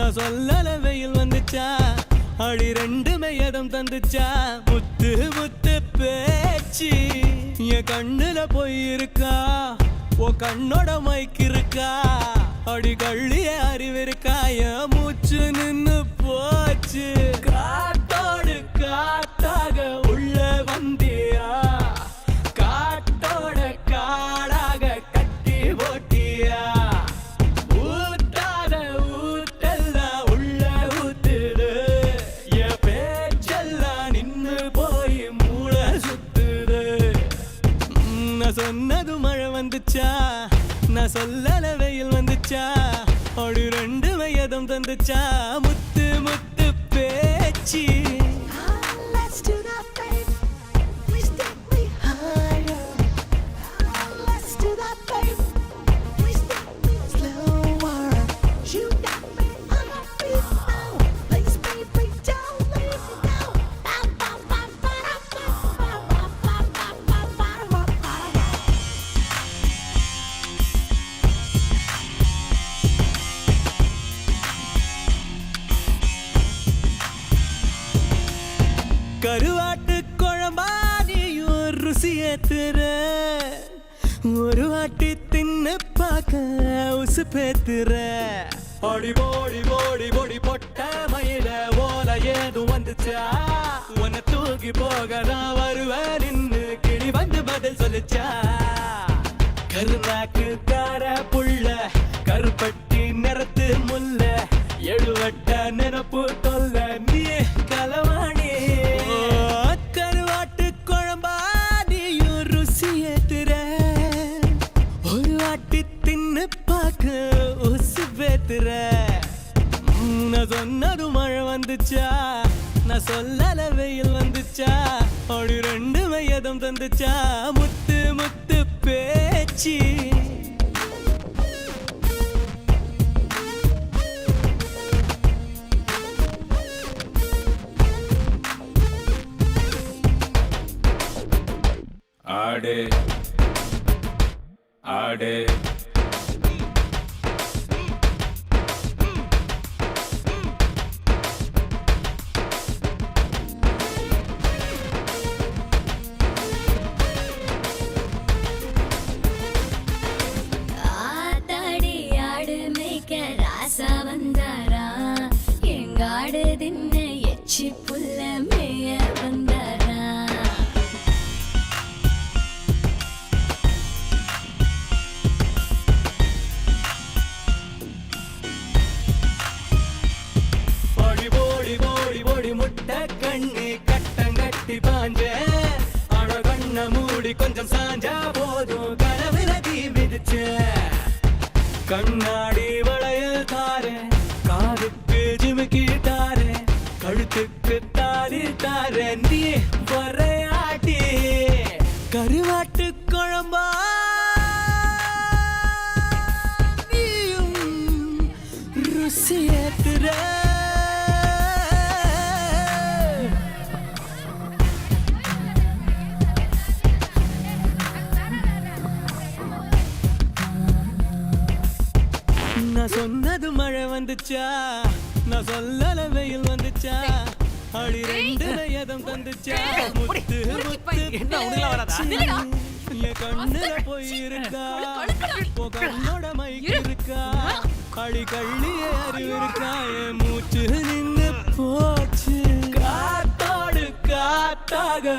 நான் சொல்லல வெயில் வந்துச்சா அடி ரெண்டுமே எதம் தந்துச்சா முத்து முத்து பேச்சு என் கண்ணுல போயிருக்கா ஓ கண்ணோட மைக்கு இருக்கா அடி கள்ளிய அறிவு இருக்கா என் மூச்சு நின்னு போச்சு காத்தோடு காத்தாக உள்ள வந்தியா காட்டோட காடாக கட்டி போட்டியா ஊத்தாத ஊத்தெல்லாம் உள்ள ஊத்துது என் பேச்செல்லாம் நின்னு போய் மூளை சுத்துது நான் சொன்னது மழை வந்துச்சா நான் சொல்லல வெயில் வந்துச்சா அடி ரெண்டு வயதும் தந்துச்சா முத்து முத்து பேச்சு கருவாட்டு குழம்பா நீயும் ருசி ஏத்துற ஒரு வாட்டி தின்னு பார்க்க உசு பேத்துற அடி போடி போடி போடி பொட்ட மயில ஓல ஏதும் வந்துச்சா உன்னை தூக்கி போக நான் வருவேன் நின்னு கிளி வந்து பதில் சொல்லிச்சா கருநாக்கு கார புள்ள கருப்பட்டி நிறத்து முல்ல எழுவட்ட நினப்பு தொல்ல நீ கலவாணி கருவாட்டு குழம்பா நீயும் ருசி ஏத்துற ஒரு வாட்டி தின்னு பார்க்க உசு பேத்துற நான் சொன்னது மழை வந்துச்சா நான் சொல்லல வெயில் வந்துச்சா அப்படி ரெண்டு வயதும் தந்துச்சா முத்து முத்து பேச்சு ஆடு ஆடு ஆத்தாடி ஆடு மேய்க்க ராசா வந்தாரா எங்காடு தின்ன எச்சி புல்ல மேய வந்தாரா முட்டை கண்ணு கட்டங்கட்டி பாஞ்ச அட கண்ண மூடி கொஞ்சம் சாஞ்சா போதும் கனவுல தீ விதிச்ச கண்ணாடி வளையல் தாரே காதுக்கு ஜிமுக்கி தாரே கழுத்துக்கு தாரி தாரே நீ வரையாட்டி கருவாட்டு குழம்பா நீயும் ருசி ஏத்துற நான் சொன்னது மழை வந்துச்சா நான் சொல்லல வெயில் வந்துச்சா அடி ரெண்டு வயதும் தந்துச்சா முத்து முத்து என் கண்ணுல போயிருக்கா கண்ணோட மைக்கு இருக்கா அடி கள்ளிய அறிவு இருக்கா என் மூச்சு நின்னு போச்சு காத்தோடு காத்தாக